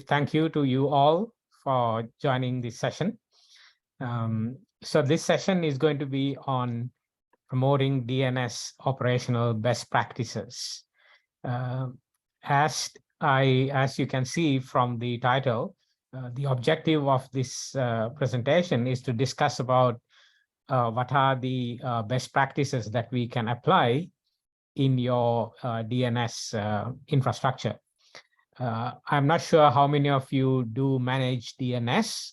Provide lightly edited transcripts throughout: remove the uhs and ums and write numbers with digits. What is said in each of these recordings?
Thank you to you all for joining this session. So this session is going to be on promoting DNS operational best practices. As you can see from the title, the objective of this presentation is to discuss about what are the best practices that we can apply in your DNS infrastructure. I'm not sure how many of you do manage DNS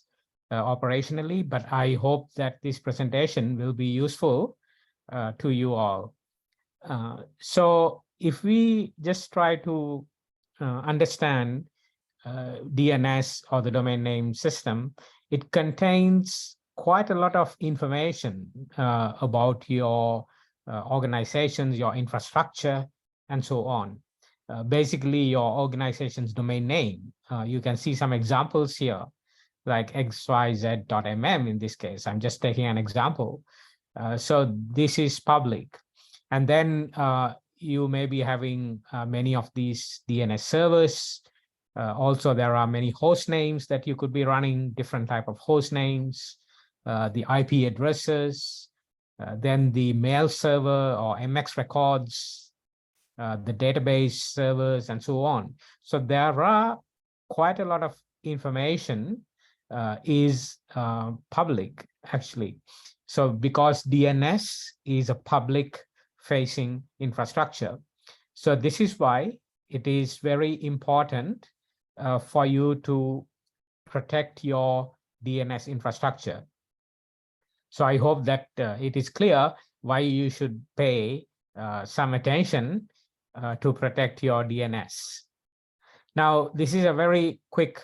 operationally, but I hope that this presentation will be useful to you all. So if we just try to understand DNS or the domain name system, it contains quite a lot of information about your organizations, your infrastructure, and so on. Basically, your organization's domain name. You can see some examples here, like xyz.mm in this case. I'm just taking an example. So this is public. And then you may be having many of these DNS servers. Also, there are many host names that you could be running, different type of host names, the IP addresses, then the mail server or MX records, the database servers, and so on. So there are quite a lot of information is public, actually. So because DNS is a public facing infrastructure. So this is why it is very important for you to protect your DNS infrastructure. So I hope that it is clear why you should pay some attention to protect your DNS. Now, this is a very quick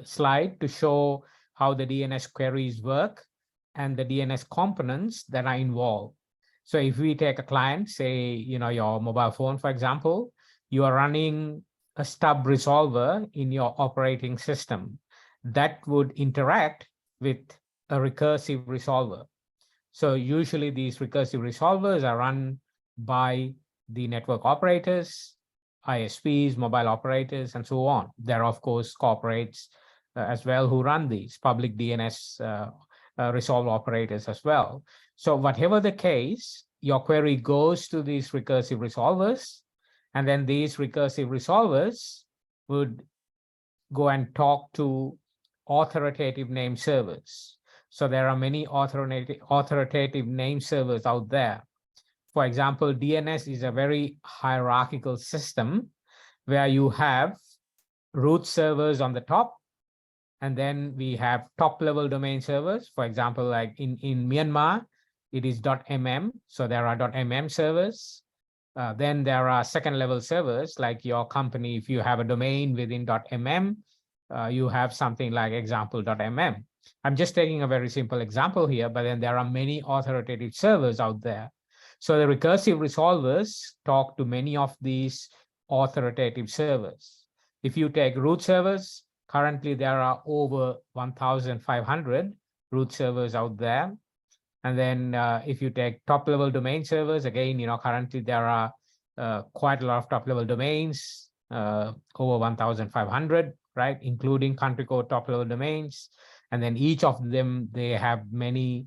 slide to show how the DNS queries work and the DNS components that are involved. So if we take a client, say, your mobile phone, for example, you are running a stub resolver in your operating system that would interact with a recursive resolver. So usually these recursive resolvers are run by the network operators, ISPs, mobile operators, and so on. There are, of course, corporates as well who run these public DNS resolve operators as well. So whatever the case, your query goes to these recursive resolvers, and then these recursive resolvers would go and talk to authoritative name servers. So there are many authoritative name servers out there. For example, DNS is a very hierarchical system where you have root servers on the top, and then we have top-level domain servers. For example, like in Myanmar, it is .mm, so there are .mm servers. Then there are second-level servers, like your company. If you have a domain within .mm, you have something like example.mm. I'm just taking a very simple example here, but then there are many authoritative servers out there. So the recursive resolvers talk to many of these authoritative servers. If you take root servers, currently there are over 1,500 root servers out there. And then if you take top-level domain servers, again, currently there are quite a lot of top-level domains, over 1,500, right, including country code top-level domains. And then each of them, they have many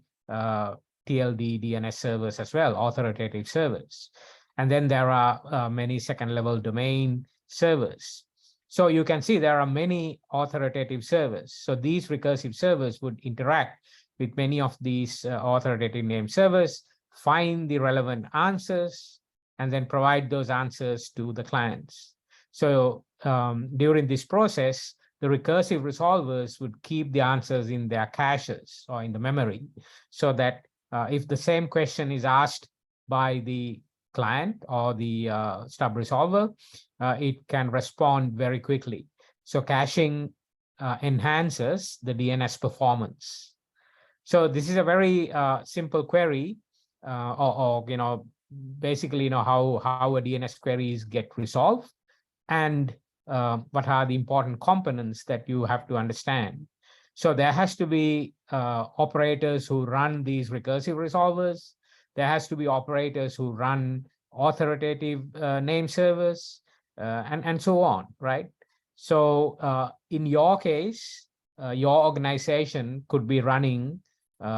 TLD DNS servers as well, authoritative servers. And then there are many second-level domain servers. So you can see there are many authoritative servers. So these recursive servers would interact with many of these authoritative name servers, find the relevant answers, and then provide those answers to the clients. So during this process, the recursive resolvers would keep the answers in their caches or in the memory, so that if the same question is asked by the client or the stub resolver, it can respond very quickly. So caching enhances the DNS performance. So this is a very simple query, basically, how a DNS queries get resolved, and what are the important components that you have to understand. So there has to be operators who run these recursive resolvers. There has to be operators who run authoritative name servers, and so on, right? So in your case, your organization could be running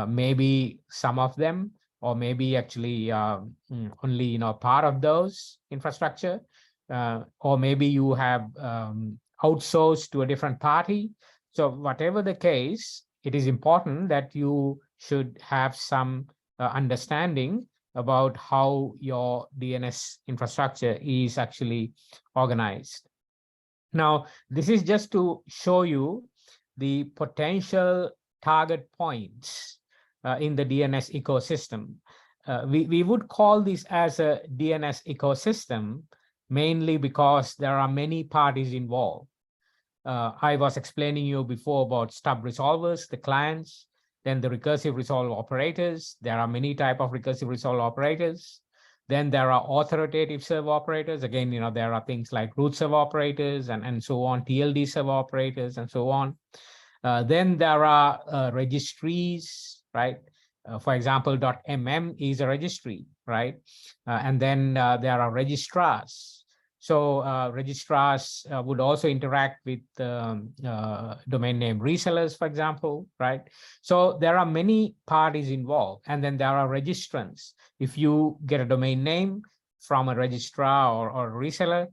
maybe some of them, or maybe actually only part of those infrastructure, or maybe you have outsourced to a different party. So whatever the case, it is important that you should have some understanding about how your DNS infrastructure is actually organized. Now, this is just to show you the potential target points in the DNS ecosystem. We would call this as a DNS ecosystem mainly because there are many parties involved. I was explaining you before about stub resolvers, the clients, then the recursive resolver operators. There are many types of recursive resolver operators. Then there are authoritative server operators. Again, there are things like root server operators and so on, TLD server operators and so on. Then there are registries, right? For example, .mm is a registry, right? And then there are registrars. So registrars would also interact with domain name resellers, for example, right? So there are many parties involved, and then there are registrants. If you get a domain name from a registrar or a reseller,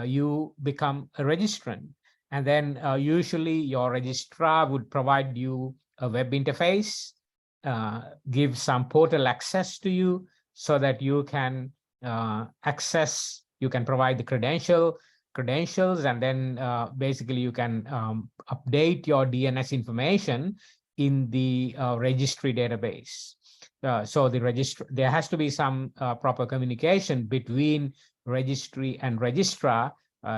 you become a registrant. And then usually your registrar would provide you a web interface, give some portal access to you so that you can access, you can provide the credentials, and then basically you can update your DNS information in the registry database. So there has to be some proper communication between registry and registrar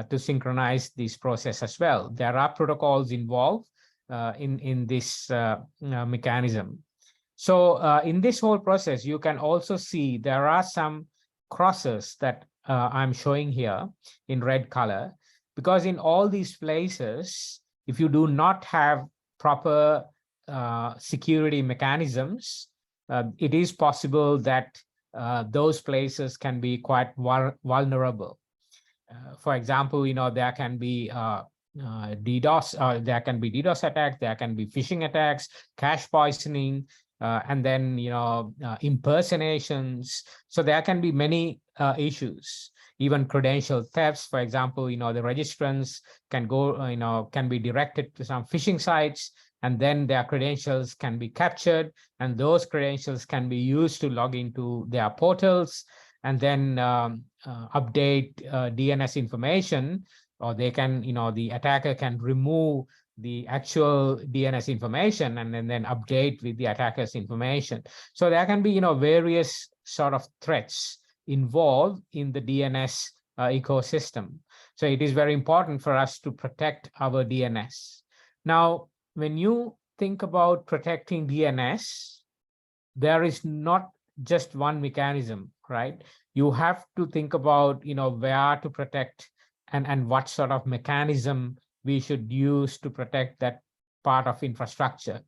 to synchronize this process as well. There are protocols involved in this mechanism. So in this whole process, you can also see there are some crosses that I'm showing here in red color, because in all these places, if you do not have proper security mechanisms, it is possible that those places can be quite vulnerable. For example, there can be DDoS, there can be DDoS attacks, there can be phishing attacks, cache poisoning, and then impersonations. So there can be many issues, even credential thefts. For example, the registrants can go, can be directed to some phishing sites, and then their credentials can be captured, and those credentials can be used to log into their portals and then update DNS information, or they can, the attacker can remove the actual DNS information and then update with the attacker's information. So there can be, various sort of threats involved in the DNS ecosystem. So it is very important for us to protect our DNS. Now, when you think about protecting DNS, there is not just one mechanism, right? You have to think about, where to protect and what sort of mechanism we should use to protect that part of infrastructure.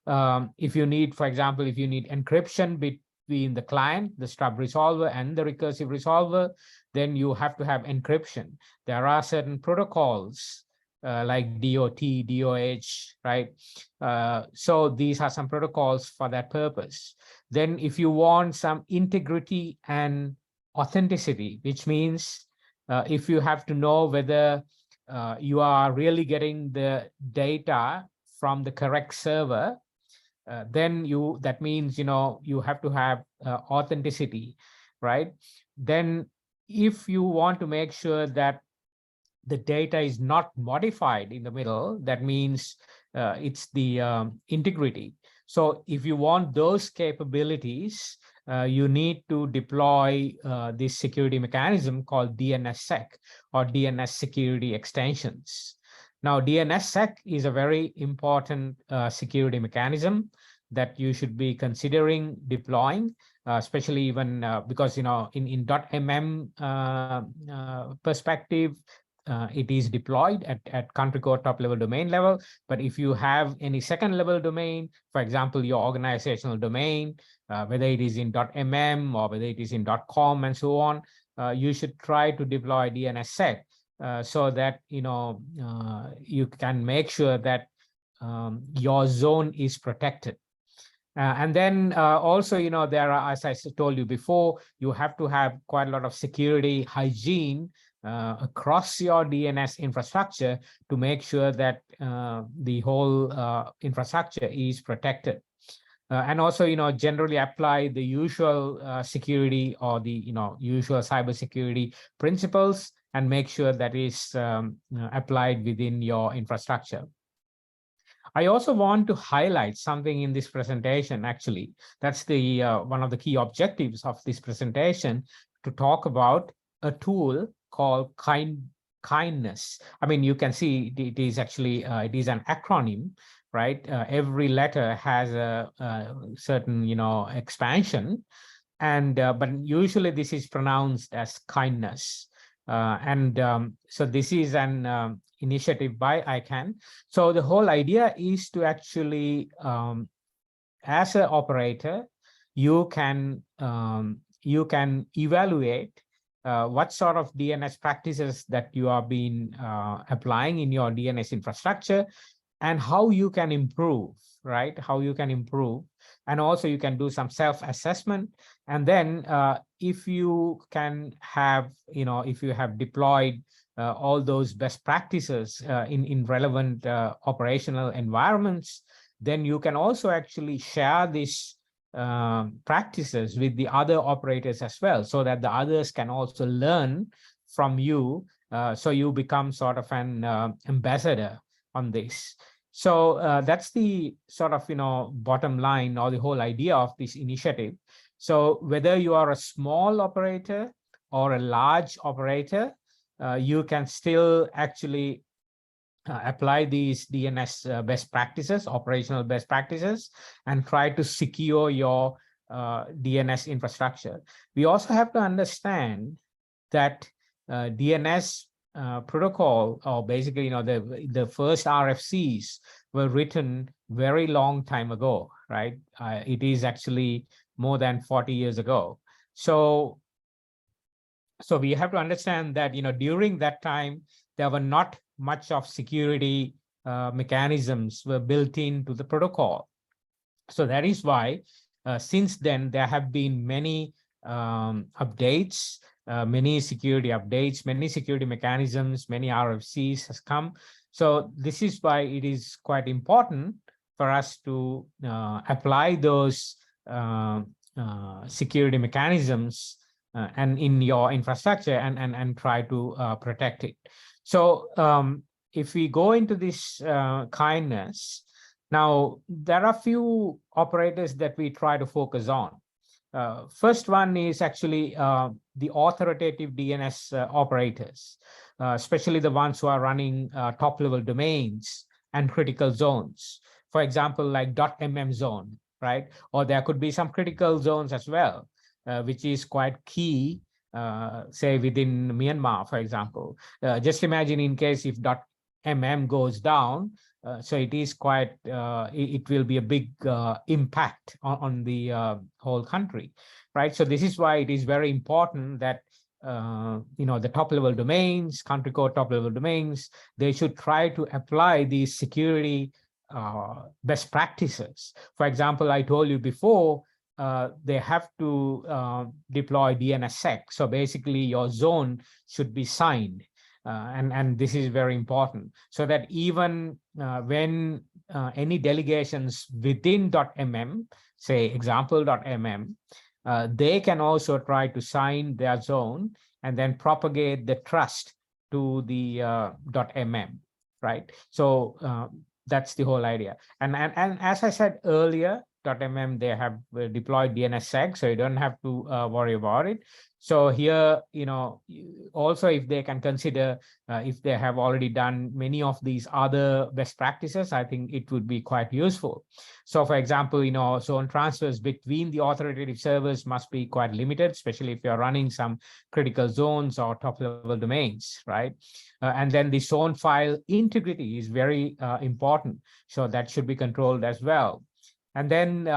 If you need, for example, if you need encryption between the client, the stub resolver, and the recursive resolver, then you have to have encryption. There are certain protocols like DOT, DOH, right? So these are some protocols for that purpose. Then if you want some integrity and authenticity, which means if you have to know whether you are really getting the data from the correct server, then that means, you have to have authenticity, right? Then if you want to make sure that the data is not modified in the middle, that means it's the integrity. So if you want those capabilities, you need to deploy this security mechanism called DNSSEC, or DNS security extensions. Now, DNSSEC is a very important security mechanism that you should be considering deploying, especially even because, in .mm perspective, it is deployed at country code top level domain level. But if you have any second level domain, for example, your organizational domain, whether it is in .mm or whether it is in .com and so on, you should try to deploy DNSSEC, so that you can make sure that your zone is protected. And then also, there are, as I told you before, you have to have quite a lot of security hygiene across your DNS infrastructure to make sure that the whole infrastructure is protected. And also, generally apply the usual security or the, usual cybersecurity principles and make sure that is applied within your infrastructure. I also want to highlight something in this presentation, actually. That's the one of the key objectives of this presentation, to talk about a tool called kindness. I mean, you can see it is actually, it is an acronym, right? Every letter has a certain, expansion. And but usually this is pronounced as kindness. So this is an initiative by ICANN. So the whole idea is to actually, as an operator, you can evaluate what sort of DNS practices that you are being applying in your DNS infrastructure, and how you can improve, right? How you can improve. And also you can do some self-assessment. And then if you can have, if you have deployed all those best practices in relevant operational environments, then you can also actually share these practices with the other operators as well, so that the others can also learn from you. So you become sort of an ambassador on this. So that's the sort of, bottom line, or the whole idea of this initiative. So whether you are a small operator or a large operator, you can still actually apply these DNS best practices, operational best practices, and try to secure your DNS infrastructure. We also have to understand that DNS protocol, or basically, the first RFCs were written very long time ago, right? It is actually more than 40 years ago. So we have to understand that, during that time, there were not much of security mechanisms were built into the protocol. So that is why since then there have been many updates, many security updates, many security mechanisms, many RFCs has come. So this is why it is quite important for us to apply those security mechanisms and in your infrastructure, and try to protect it. So if we go into this kindness, now there are few operators that we try to focus on. First one is actually the authoritative DNS operators, especially the ones who are running top-level domains and critical zones. For example, like .mm zone, right? Or there could be some critical zones as well, which is quite key, say within Myanmar, for example. Just imagine in case if .mm goes down, so it is quite, it will be a big impact on the whole country, right? So this is why it is very important that, the top-level domains, country code top-level domains, they should try to apply these security best practices. For example, I told you before, they have to deploy DNSSEC. So basically your zone should be signed. And this is very important, so that even when any delegations within .mm, say example .mm, they can also try to sign their zone and then propagate the trust to the .mm, right? So that's the whole idea. And as I said earlier, .mm, they have deployed DNSSEC, so you don't have to worry about it. So here, also if they can consider, if they have already done many of these other best practices, I think it would be quite useful. So for example, zone transfers between the authoritative servers must be quite limited, especially if you're running some critical zones or top-level domains, right? And then the zone file integrity is very important. So that should be controlled as well. And then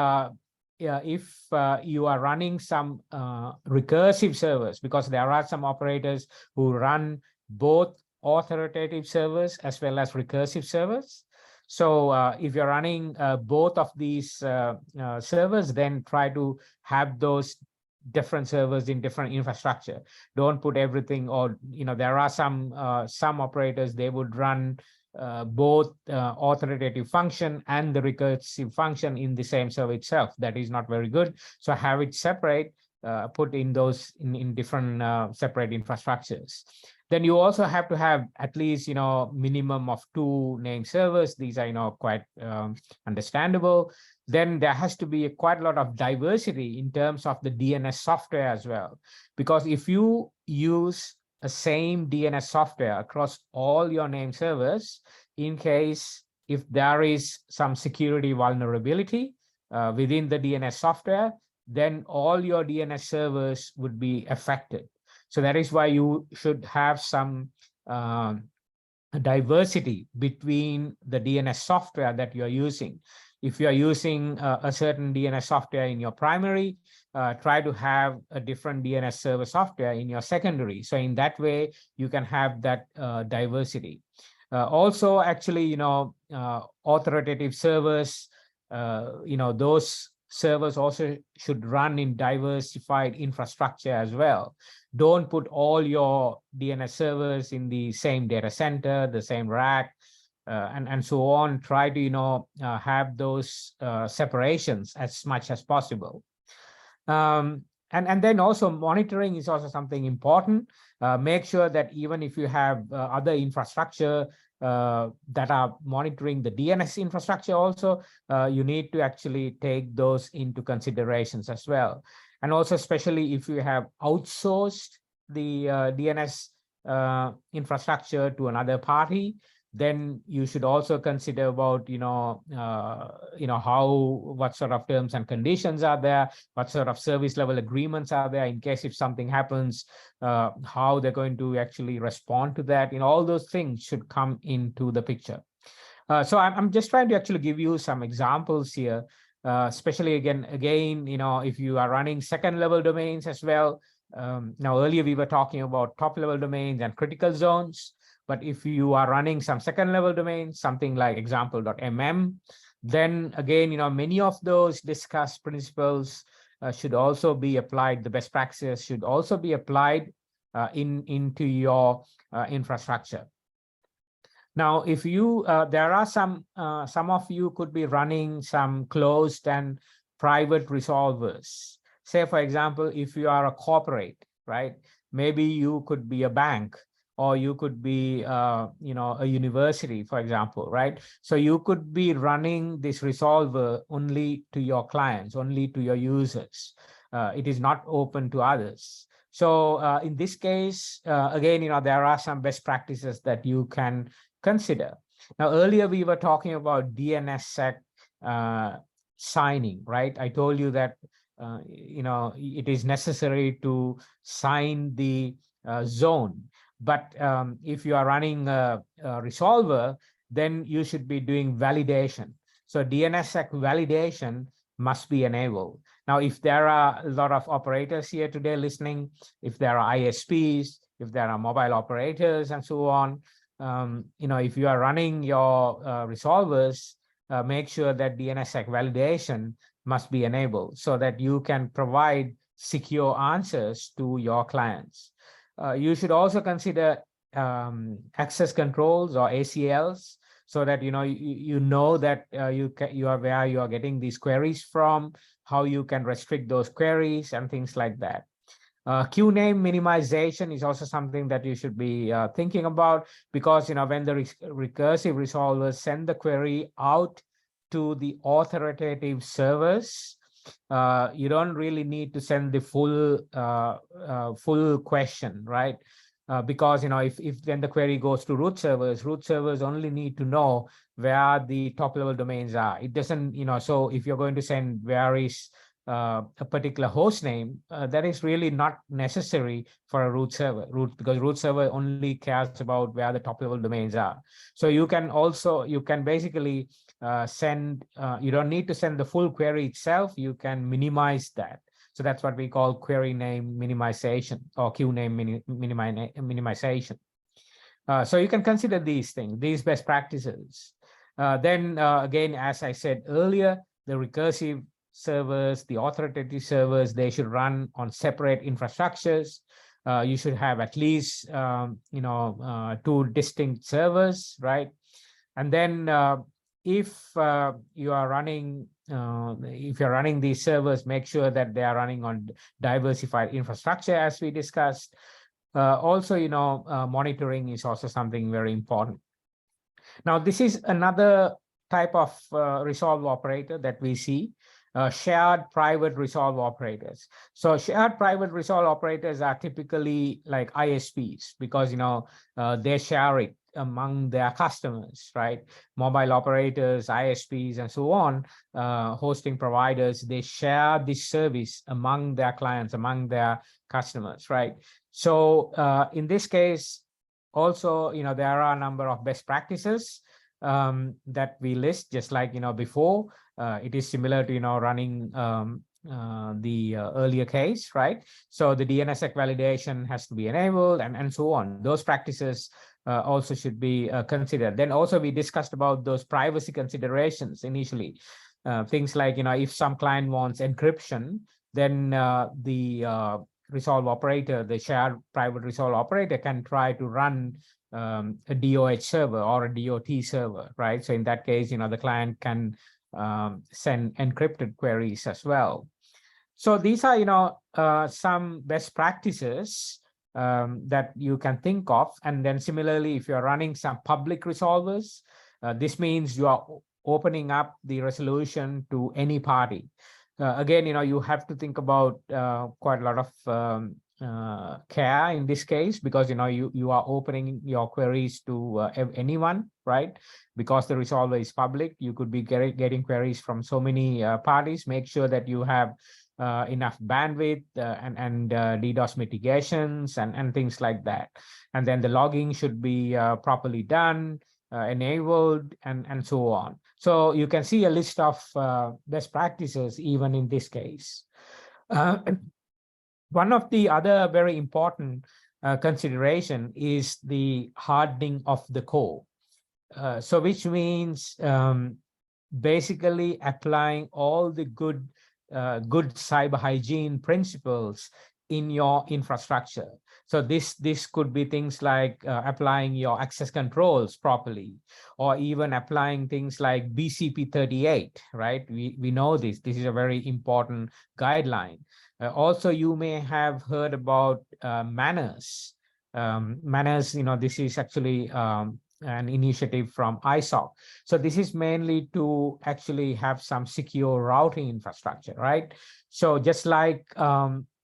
if you are running some recursive servers, because there are some operators who run both authoritative servers as well as recursive servers. So if you're running both of these servers, then try to have those different servers in different infrastructure. Don't put everything, or there are some operators, they would run both authoritative function and the recursive function in the same server itself. That is not very good. So have it separate, put in those in different separate infrastructures. Then you also have to have at least minimum of 2 name servers. These are quite understandable. Then there has to be quite a lot of diversity in terms of the DNS software as well, because if you use a same DNS software across all your name servers, in case if there is some security vulnerability within the DNS software, then all your DNS servers would be affected. So that is why you should have some diversity between the DNS software that you're using. If you're using a certain DNS software in your primary, try to have a different DNS server software in your secondary. So in that way, you can have that diversity. Also, actually, authoritative servers, those servers also should run in diversified infrastructure as well. Don't put all your DNS servers in the same data center, the same rack, and so on. Try to have those separations as much as possible. And then also monitoring is also something important. Make sure that even if you have other infrastructure that are monitoring the DNS infrastructure also, you need to actually take those into considerations as well. And also, especially if you have outsourced the DNS infrastructure to another party, then you should also consider about what sort of terms and conditions are there, what sort of service level agreements are there in case if something happens, how they're going to actually respond to that. All those things should come into the picture. So I'm just trying to actually give you some examples here, especially again, if you are running second level domains as well. Now earlier we were talking about top level domains and critical zones. But if you are running some second level domains, something like example.mm, then again, many of those discussed principles should also be applied. The best practices should also be applied into your infrastructure. Now, if you, there are some of you could be running some closed and private resolvers. Say, for example, if you are a corporate, right? Maybe you could be a bank, or you could be, a university, for example, right? So you could be running this resolver only to your clients, only to your users. It is not open to others. So in this case, again, there are some best practices that you can consider. Now, earlier we were talking about DNSSEC signing, right? I told you that, it is necessary to sign the zone. But if you are running a resolver, then you should be doing validation. So DNSSEC validation must be enabled. Now, if there are a lot of operators here today listening, if there are ISPs, if there are mobile operators and so on, if you are running your resolvers, make sure that DNSSEC validation must be enabled so that you can provide secure answers to your clients. You should also consider access controls or ACLs, so that you know that you are where you are getting these queries from, how you can restrict those queries and things like that. Queue name minimization is also something that you should be thinking about, because when the recursive resolvers send the query out to the authoritative servers, you don't really need to send the full question, right? Because if then the query goes to root servers only need to know where the top level domains are. It doesn't, so if you're going to send where is a particular host name, that is really not necessary for a root server, because root server only cares about where the top level domains are. So you can basically send, you don't need to send the full query itself, you can minimize that. So that's what we call query name minimization or queue name minimization. So you can consider these things, these best practices. Then again, as I said earlier, the recursive servers, the authoritative servers, they should run on separate infrastructures. You should have at least, two distinct servers, right? And then if you are running, if you're running these servers, make sure that they are running on diversified infrastructure, as we discussed. Also, monitoring is also something very important. Now, this is another type of resolve operator that we see, shared private resolve operators. So shared private resolve operators are typically like ISPs because, they share it among their customers, right? Mobile operators, ISPs, and so on, hosting providers, they share this service among their clients, among their customers, right? So in this case, also, there are a number of best practices that we list, just like, before. It is similar to, running the earlier case, right? So the DNSSEC validation has to be enabled and so on. Those practices also should be considered. Then also we discussed about those privacy considerations initially. Things like, if some client wants encryption, then the resolve operator, the shared private resolve operator, can try to run a DOH server or a DOT server, right? So in that case, the client can send encrypted queries as well. So these are, some best practices that you can think of. And then similarly, if you're running some public resolvers, this means you are opening up the resolution to any party. Again, you have to think about quite a lot of care in this case, because you are opening your queries to anyone, right? Because the resolver is public, you could be getting queries from so many parties. Make sure that you have enough bandwidth and DDoS mitigations and things like that. And then the logging should be properly done, enabled, and so on. So you can see a list of best practices even in this case. One of the other very important consideration is the hardening of the core. So which means basically applying all the good cyber hygiene principles in your infrastructure. So this could be things like applying your access controls properly, or even applying things like BCP 38, right? We know this is a very important guideline. Also, you may have heard about manners. Manners, this is actually an initiative from ISOC. So this is mainly to actually have some secure routing infrastructure, right? So just like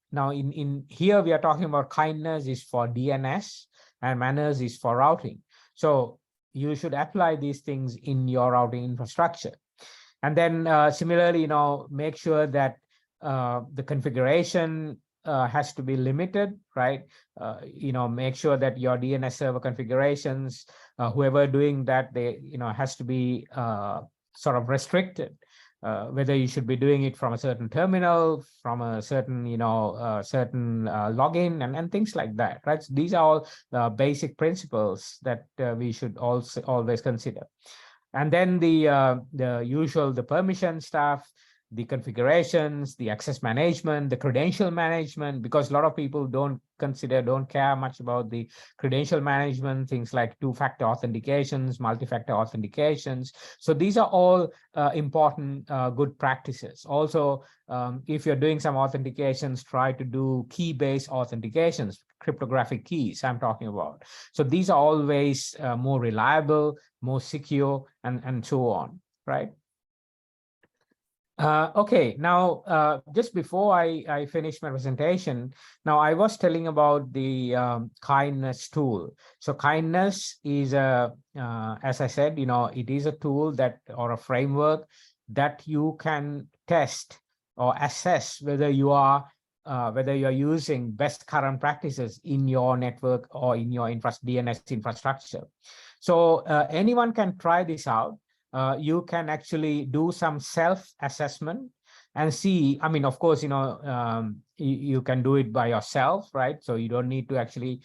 now in here, we are talking about kindness is for DNS and manners is for routing. So you should apply these things in your routing infrastructure. And then similarly, make sure that the configuration has to be limited, right? Make sure that your DNS server configurations, whoever doing that, they, has to be sort of restricted. Whether you should be doing it from a certain terminal, from a certain, certain login and things like that, right? So these are all basic principles that we should also always consider. And then the usual, the permission stuff, the configurations, the access management, the credential management, because a lot of people don't care much about the credential management, things like two-factor authentications, multi-factor authentications. So these are all important good practices. Also, if you're doing some authentications, try to do key-based authentications, cryptographic keys I'm talking about. So these are always more reliable, more secure, and so on, right? Okay, now just before I finish my presentation, now I was telling about the kindness tool. So kindness is as I said, it is a tool that, or a framework that you can test or assess whether you're using best current practices in your network or in your DNS infrastructure. So anyone can try this out. You can actually do some self-assessment, and see, I mean, of course, you can do it by yourself, right? So you don't need to actually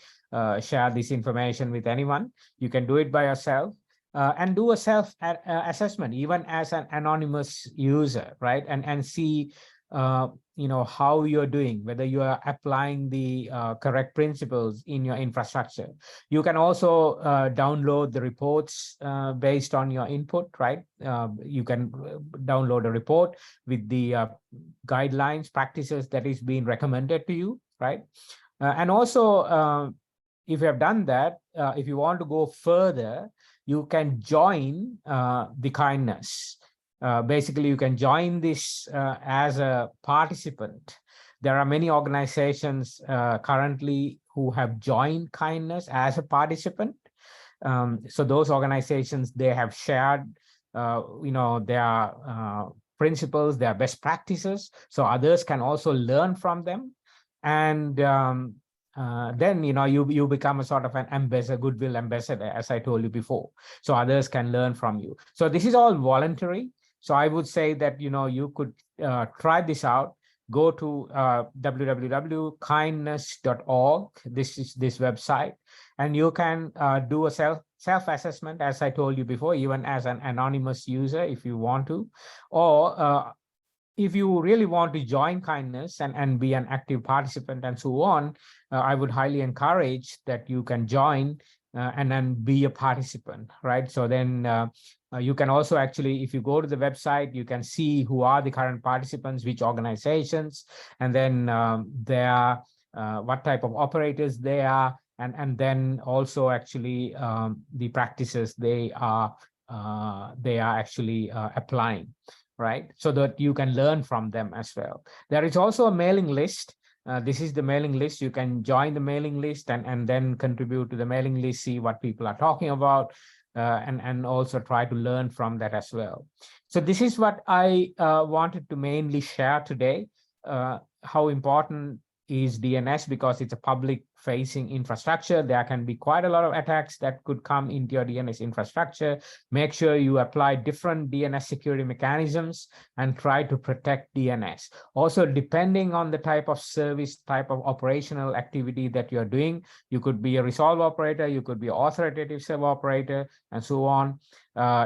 share this information with anyone. You can do it by yourself. And do a self-assessment, even as an anonymous user, right? And see, how you're doing, whether you are applying the correct principles in your infrastructure. You can also download the reports based on your input, right? You can download a report with the guidelines, practices that is being recommended to you, right? And also, if you have done that, if you want to go further, you can join the kindness. Basically, you can join this as a participant. There are many organizations currently who have joined kindness as a participant. So those organizations, they have shared, their principles, their best practices, so others can also learn from them. And then you become a sort of an ambassador, goodwill ambassador, as I told you before, so others can learn from you. So this is all voluntary. So I would say that you could try this out. Go to www.kindness.org. This is this website, and you can do a self-assessment, as I told you before, even as an anonymous user if you want to, or if you really want to join kindness and be an active participant and so on, I would highly encourage that you can join and then be a participant, right? So then you can also actually, if you go to the website, you can see who are the current participants, which organizations, and then what type of operators they are, and then also actually the practices they are actually applying, right? So that you can learn from them as well. There is also a mailing list. This is the mailing list. You can join the mailing list and then contribute to the mailing list, see what people are talking about, and also try to learn from that as well. So this is what I wanted to mainly share today, how important is DNS, because it's a public facing infrastructure. There can be quite a lot of attacks that could come into your DNS infrastructure. Make sure you apply different DNS security mechanisms and try to protect DNS. Also, depending on the type of service, type of operational activity that you're doing, you could be a resolve operator, you could be an authoritative server operator, and so on.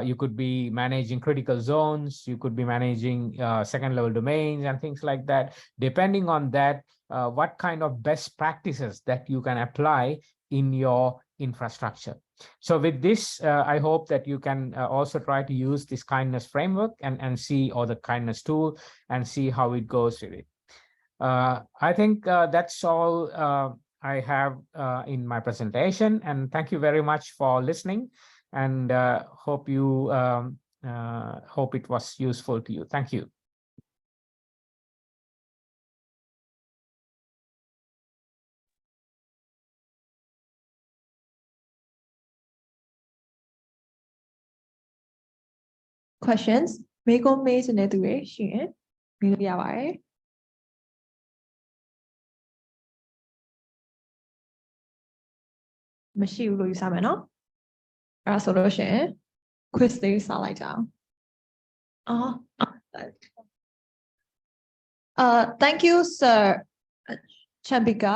You could be managing critical zones, you could be managing second level domains and things like that. Depending on that, what kind of best practices that you can apply in your infrastructure. So with this, I hope that you can also try to use this kindness framework and see, or the kindness tool, and see how it goes with it. I think that's all I have in my presentation, and thank you very much for listening, and hope it was useful to you. Thank you. Questions မေးခွန်းမေးချင်တဲ့သူတွေရှိရင်မေးလို့ရပါတယ်မရှိဘူးလို့ယူဆမယ်နော်အဲ့ဒါဆိုလို့ရှိရင် quiz လေးစလိုက်ကြအောင်thank you sir Champica.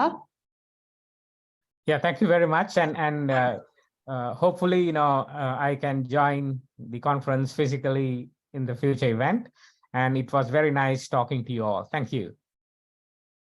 Yeah, thank you very much, and hopefully I can join the conference physically in the future event, and it was very nice talking to you all. Thank you.